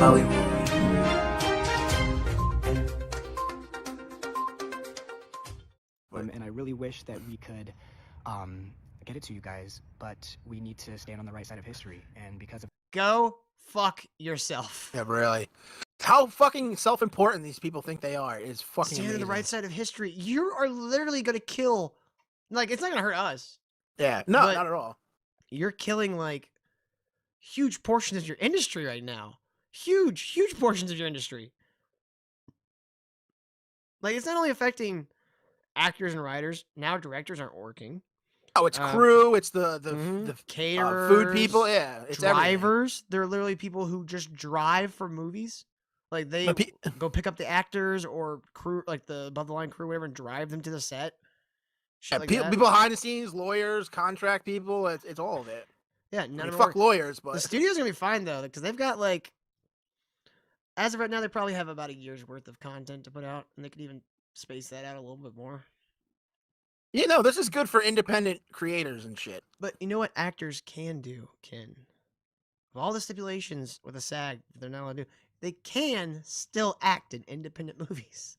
Hollywood. And I really wish that we could get it to you guys, but we need to stand on the right side of history, and because of Go fuck yourself. Yeah, really. How fucking self-important these people think they are is fucking Stand on amazing. the right side of history. You are literally gonna kill. Like, it's not gonna hurt us. Yeah, no, But not at all. You're killing like huge portions of your industry right now. Huge portions of your industry. Like, it's not only affecting actors and writers. Now directors aren't working. Oh, it's crew. It's the caterers, food people. Yeah, it's drivers. everything. They're literally people who just drive for movies. Like, they go pick up the actors or crew, like the above the line crew, whatever, and drive them to the set. Yeah, Like people behind the scenes, lawyers, contract people. It's all of it. Yeah, none of them fuck work. lawyers, but the studio's gonna be fine though, because they've got like, as of right now, they probably have about a year's worth of content to put out, and they could even space that out a little bit more. you know, this is good for independent creators and shit. But you know what actors can do, Ken? Of all the stipulations with a SAG that they're not allowed to do, they can still act in independent movies.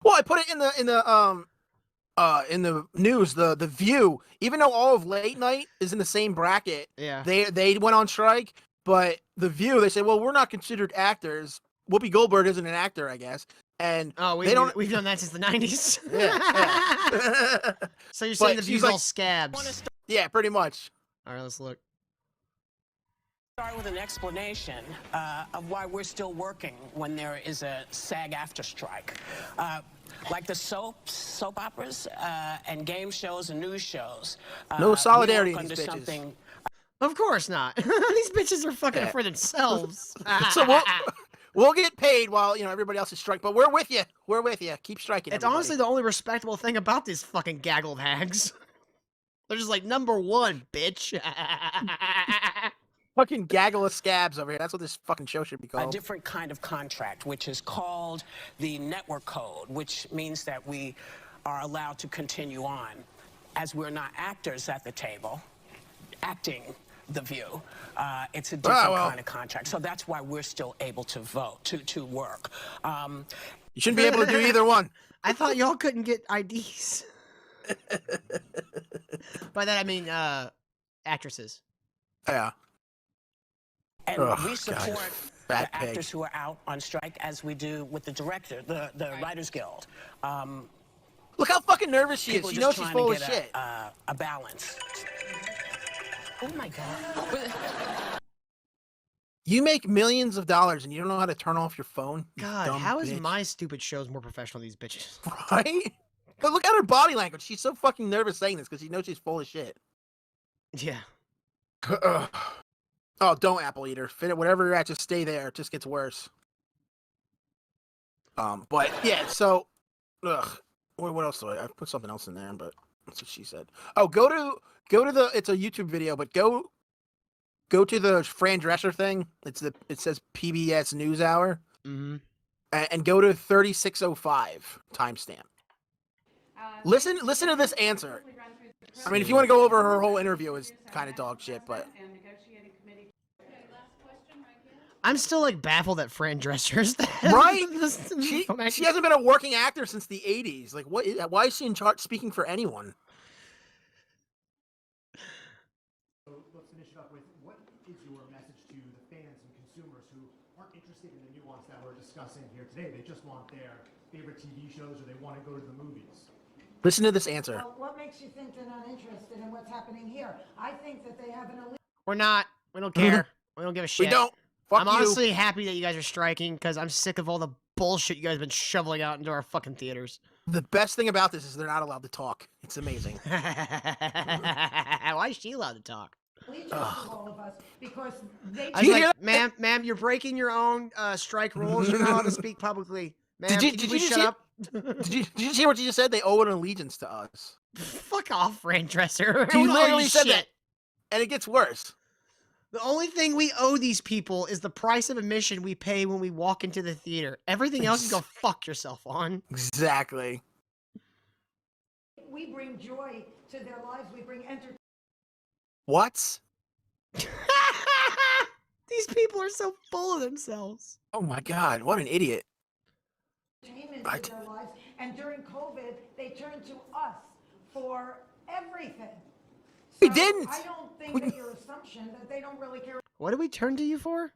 Well, I put it in the news, the View, even though all of late night is in the same bracket, Yeah. they went on strike, but the View, they said, well, we're not considered actors. Whoopi Goldberg isn't an actor, I guess. And we've done that since the 90s. Yeah. So you're saying But the she's View's like- all scabs. Yeah, pretty much. All right, let's look. Start with an explanation of why we're still working when there is a SAG-AFTRA strike. Like the soap operas and game shows and news shows. No solidarity we work in under these bitches. something. Of course not. These bitches are fucking for themselves. So we'll get paid while, you know, everybody else is striking, but we're with you. We're with you. Keep striking. It's everybody. honestly the only respectable thing about these fucking gaggle of hags. They're just like, #1, bitch. Fucking gaggle of scabs over here. That's what this fucking show should be called. A different kind of contract, which is called the network code, which means that we are allowed to continue on as we're not actors at the table acting the View. It's a different kind of contract. So that's why we're still able to vote, to work. You shouldn't be able to do either one. I thought y'all couldn't get IDs. By that I mean actresses. Yeah. And Ugh, we support God, the fat pig. actors who are out on strike, as we do with the director, the Writers Guild. Look how fucking nervous she is. People She just knows she's trying full to of get shit. a balance. Oh my God. You make millions of dollars and you don't know how to turn off your phone? You God, dumb how is bitch. my stupid shows more professional than these bitches? Right? But look at her body language. She's so fucking nervous saying this because she knows she's full of shit. Yeah. Oh, don't Apple Eater. Fit it, whatever you're at, just stay there. It just gets worse. But yeah, so, what else do I put something else in there, but that's what she said. Oh, go to the, it's a YouTube video, but go to the Fran Drescher thing. It says PBS NewsHour. Mm-hmm. And go to 3605 timestamp. Listen to this answer. I mean, if you want to go over her whole interview, is kind of dog shit, but I'm still like baffled at Fran Drescher's right. She hasn't been a working actor since the 80s. Like, why is she in charge speaking for anyone? So let's finish it up with, what is your message to the fans and consumers who aren't interested in the nuance that we're discussing here today? They just want their favorite TV shows or they want to go to the movies. Listen to this answer. Well, what makes you think they're not interested in what's happening here? I think that they have an elite. We're not. We don't care. We don't give a shit. We don't. Fuck I'm you. honestly happy that you guys are striking because I'm sick of all the bullshit you guys have been shoveling out into our fucking theaters. The best thing about this is they're not allowed to talk. It's amazing. Why is she allowed to talk? All of us because they. I was like, ma'am, you're breaking your own strike rules. You're not allowed to speak publicly. Ma'am, Did you please shut up? Did you hear what you just said? They owe an allegiance to us. Fuck off, Fran Dresser. He We owe literally you said shit. that, and it gets worse. The only thing we owe these people is the price of admission we pay when we walk into the theater. Everything else you go fuck yourself on. Exactly. We bring joy to their lives. We bring entertainment. What? These people are so full of themselves. Oh my god, what an idiot. Entertainment in their lives, and during COVID, they turned to us for everything. We So didn't. I don't think that your assumption that they don't really care. What did we turn to you for?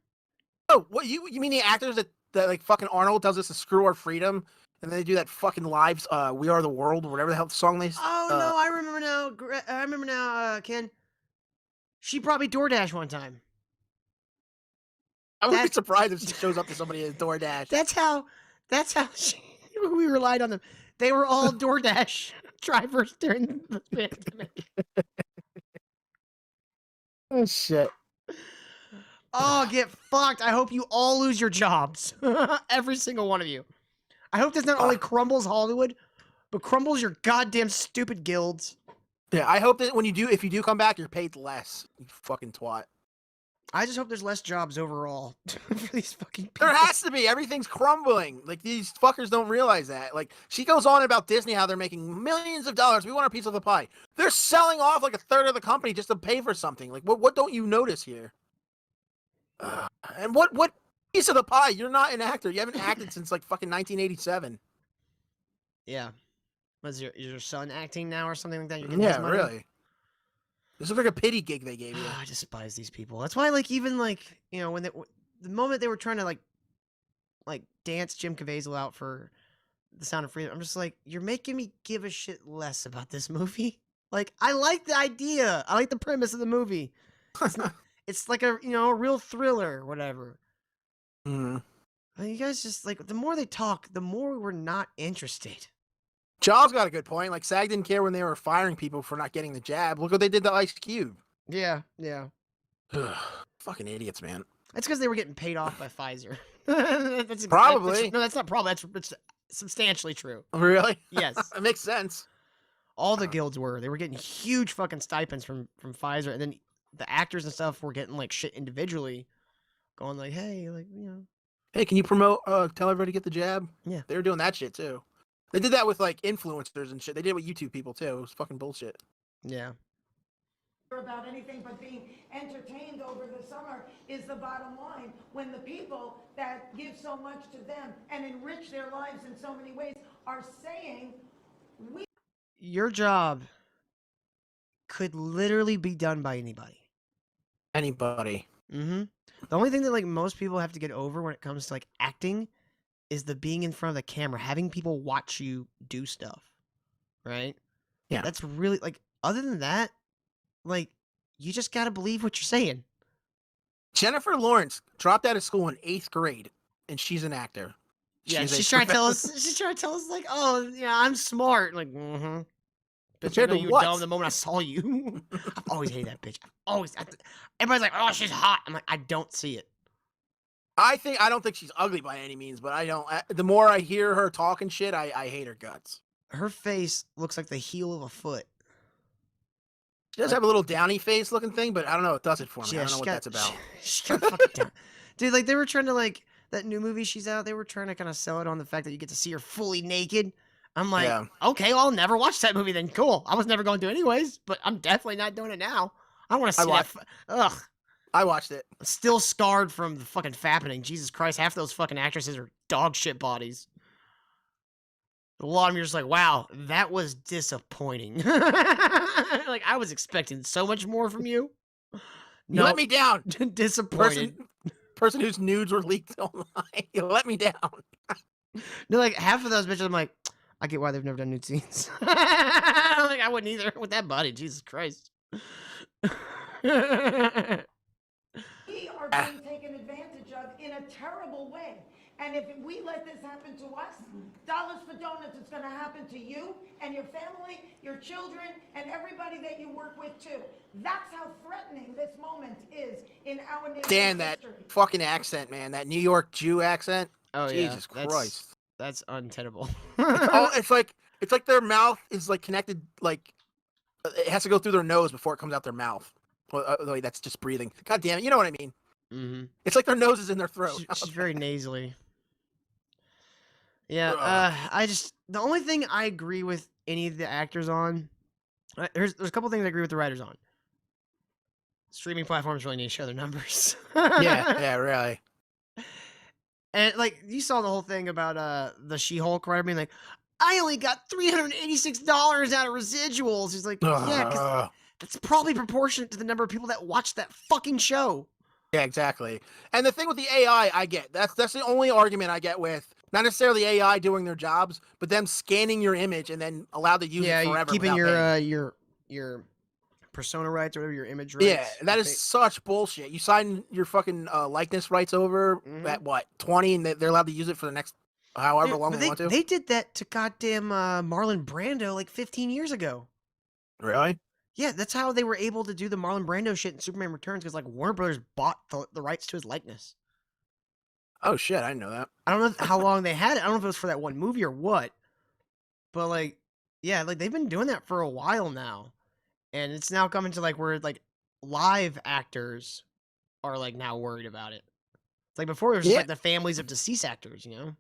Oh, what you mean the actors that like fucking Arnold does this to screw our freedom, and then they do that fucking lives, We Are the World, whatever the hell the song they. Oh no, I remember now. I remember now, Ken. She brought me DoorDash one time. I wouldn't be surprised if she shows up to somebody at DoorDash. That's how we relied on them. They were all DoorDash drivers during the pandemic. Oh shit. Oh, get fucked. I hope you all lose your jobs. Every single one of you. I hope this not only crumbles Hollywood, but crumbles your goddamn stupid guilds. Yeah, I hope that if you do come back, you're paid less. You fucking twat. I just hope there's less jobs overall for these fucking people. There has to be. Everything's crumbling. Like, these fuckers don't realize that. Like, she goes on about Disney, how they're making millions of dollars. We want our piece of the pie. They're selling off like a third of the company just to pay for something. Like, what don't you notice here? And what piece of the pie? You're not an actor. You haven't acted since like fucking 1987. Yeah. Was your son acting now or something like that? You're getting Yeah, his money? really. This is like a pity gig they gave you. I despise these people. That's why, like, even like, you know, when the moment they were trying to like dance Jim Caviezel out for The Sound of Freedom, I'm just like, you're making me give a shit less about this movie. Like, I like the idea. I like the premise of the movie. It's like a a real thriller, or whatever. Mm. You guys just like the more they talk, the more we're not interested. Charles got a good point. Like, SAG didn't care when they were firing people for not getting the jab. Look what they did to Ice Cube. Yeah. Fucking idiots, man. That's because they were getting paid off by Pfizer. That's Probably. No, that's not probably. It's substantially true. Really? Yes. It makes sense. All the guilds were. They were getting huge fucking stipends from Pfizer, and then the actors and stuff were getting like shit individually, going like, hey, like, Hey, can you promote? Tell everybody to get the jab. Yeah. They were doing that shit too. They did that with like influencers and shit. They did it with YouTube people too. It was fucking bullshit. Yeah. About anything but being entertained over the summer is the bottom line, when the people that give so much to them and enrich their lives in so many ways are saying, Your job could literally be done by anybody. Anybody. Mm-hmm. The only thing that like most people have to get over when it comes to like acting is the being in front of the camera, having people watch you do stuff, right? Yeah. That's really like, other than that, like, you just gotta believe what you're saying. Jennifer Lawrence dropped out of school in 8th grade, and she's an actor. Yeah, she's trying to tell us. She's trying to tell us like, oh yeah, I'm smart. Like, bitch, I Compared know to you what? dumb the moment I saw you. I've always hated that bitch. Everybody's like, oh, she's hot. I'm like, I don't see it. I don't think she's ugly by any means, but the more I hear her talking shit, I hate her guts. Her face looks like the heel of a foot. She does have a little downy face looking thing, but I don't know. It does it for me. Yeah, I don't know what that's about. She got fucking down. Dude, like, they were trying to, like, that new movie she's out, they were trying to kind of sell it on the fact that you get to see her fully naked. I'm like, Yeah. okay, well, I'll never watch that movie then. Cool. I was never going to anyways, but I'm definitely not doing it now. I want to see that. Ugh. I watched it. Still scarred from the fucking fappening. Jesus Christ, half those fucking actresses are dog shit bodies. A lot of them are just like, wow, that was disappointing. Like, I was expecting so much more from you. You let me down. Disappointed. Person whose nudes were leaked online. You let me down. No, like, half of those bitches, I'm like, I get why they've never done nude scenes. Like, I wouldn't either with that body. Jesus Christ. we are being taken advantage of in a terrible way. And if we let this happen to us, dollars for donuts, it's going to happen to you and your family, your children, and everybody that you work with too. That's how threatening this moment is in our nation's Dan, that history. fucking accent, man. That New York Jew accent. Oh, Jesus yeah. Christ. That's untenable. It's like their mouth is like connected, like it has to go through their nose before it comes out their mouth. Well, wait, that's just breathing. God damn it, you know what I mean? Mm-hmm. It's like their nose is in their throat. She's very nasally. Yeah, the only thing I agree with any of the actors on, there's a couple things I agree with the writers on. streaming platforms really need to show their numbers. Yeah, really. And like you saw the whole thing about the She-Hulk, right? I mean, like, I only got $386 out of residuals. He's like, yeah, because that's probably proportionate to the number of people that watched that fucking show. Yeah, exactly. And the thing with the AI, I get that's the only argument I get with not necessarily AI doing their jobs, but them scanning your image and then allowed to use it forever. Keeping without your persona rights or whatever, your image rights. Yeah, that is such bullshit. You sign your fucking likeness rights over at what 20, and they're allowed to use it for the next however long they want to. They did that to goddamn Marlon Brando like 15 years ago. Really? Yeah, that's how they were able to do the Marlon Brando shit in Superman Returns, because like Warner Brothers bought the rights to his likeness. Oh shit, I didn't know that. I don't know how long they had it. I don't know if it was for that one movie or what. But like, yeah, like they've been doing that for a while now. And it's now coming to like where like live actors are like now worried about it. It's like before it was just like the families of deceased actors, you know?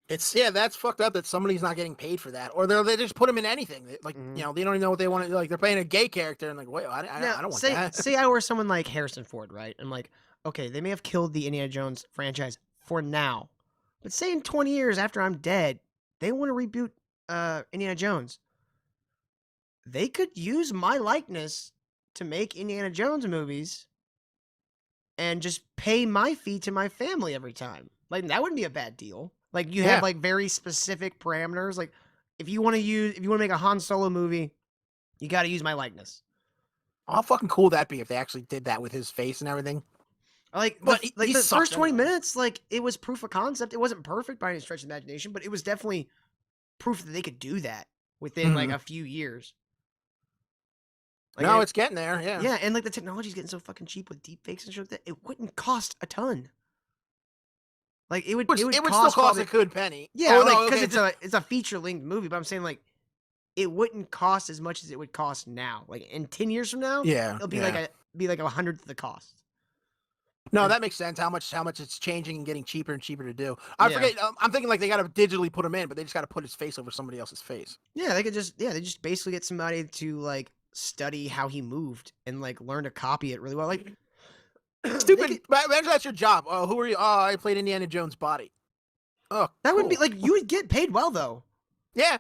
That's fucked up that somebody's not getting paid for that, or they just put them in anything. Like you know, they don't even know what they want to. Like they're playing a gay character, and like, wait, I don't want that. Say I were someone like Harrison Ford, right? I'm like, okay, they may have killed the Indiana Jones franchise for now, but say in 20 years after I'm dead, they want to reboot Indiana Jones. They could use my likeness to make Indiana Jones movies, and just pay my fee to my family every time. Like that wouldn't be a bad deal. Like you have like very specific parameters. Like if you want to make a Han Solo movie, you got to use my likeness. How fucking cool would that be if they actually did that with his face and everything? Like, but the first 20 minutes, like it was proof of concept. It wasn't perfect by any stretch of the imagination, but it was definitely proof that they could do that within like a few years. Like, no, it's getting there. Yeah. Yeah, and like the technology's getting so fucking cheap with deepfakes and shit like that. It wouldn't cost a ton. Like it would still cost probably a good penny. Yeah, because it's a feature length movie. But I'm saying like it wouldn't cost as much as it would cost now. Like in 10 years from now, it'll be like a 100th of the cost. No, that makes sense. How much it's changing and getting cheaper and cheaper to do. I forget. I'm thinking like they got to digitally put him in, but they just got to put his face over somebody else's face. Yeah, they just basically get somebody to like study how he moved and like learn to copy it really well. Like. Stupid. Imagine that's your job. Oh, who are you? Oh, I played Indiana Jones' body. Oh, that wouldn't be like you would get paid well though. Yeah,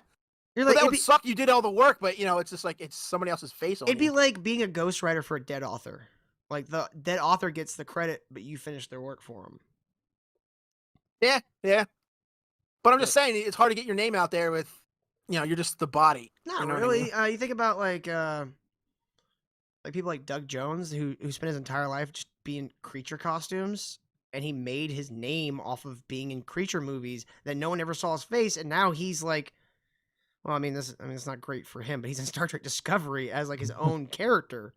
you're like that would suck. You did all the work, but you know it's just like it's somebody else's face on. It'd be like being a ghostwriter for a dead author. Like the dead author gets the credit, but you finish their work for them. Yeah. But I'm just saying it's hard to get your name out there with, you know, you're just the body. Not you know really. I mean? You think about like people like Doug Jones who spent his entire life just being creature costumes, and he made his name off of being in creature movies that no one ever saw his face, and now he's like, well, it's not great for him, but he's in Star Trek Discovery as like his own character.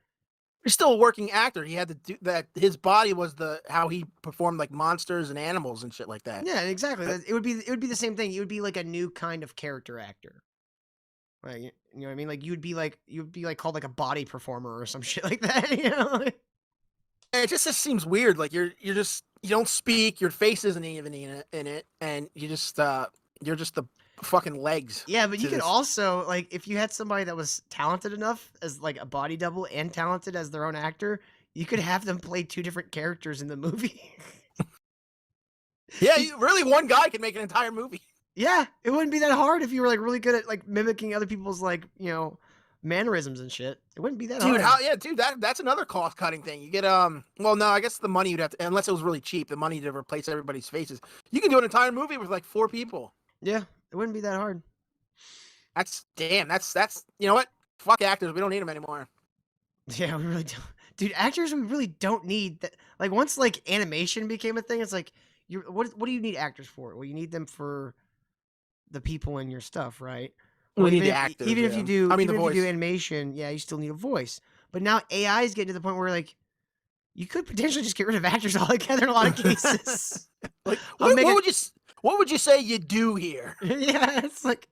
He's still a working actor. He had to do that. His body was how he performed like monsters and animals and shit like that. Yeah, exactly. It would be the same thing. You would be like a new kind of character actor. Like, you know what I mean? Like you'd be like called like a body performer or some shit like that. You know? It just seems weird. Like you don't speak. Your face isn't even in it, and you're just the fucking legs. Yeah, but you could also like if you had somebody that was talented enough as like a body double and talented as their own actor, you could have them play two different characters in the movie. Yeah, really, one guy could make an entire movie. Yeah, it wouldn't be that hard if you were like really good at like mimicking other people's like, you know, mannerisms and shit. It wouldn't be that hard. Dude, that's another cost cutting thing. You get well, no, I guess the money you'd have to, unless it was really cheap, the money to replace everybody's faces. You can do an entire movie with like 4 people. Yeah, it wouldn't be that hard. That's you know what? Fuck actors, we don't need them anymore. Yeah, we really don't. Dude, actors we really don't need that. Like once like animation became a thing, it's like what do you need actors for? Well, you need them for the people in your stuff, right? Well, we need the actors. Even if you do, the voice. If you do animation, yeah, you still need a voice. But now AI is getting to the point where like you could potentially just get rid of actors altogether in a lot of cases. Like, what would you say you do here? Yeah, it's like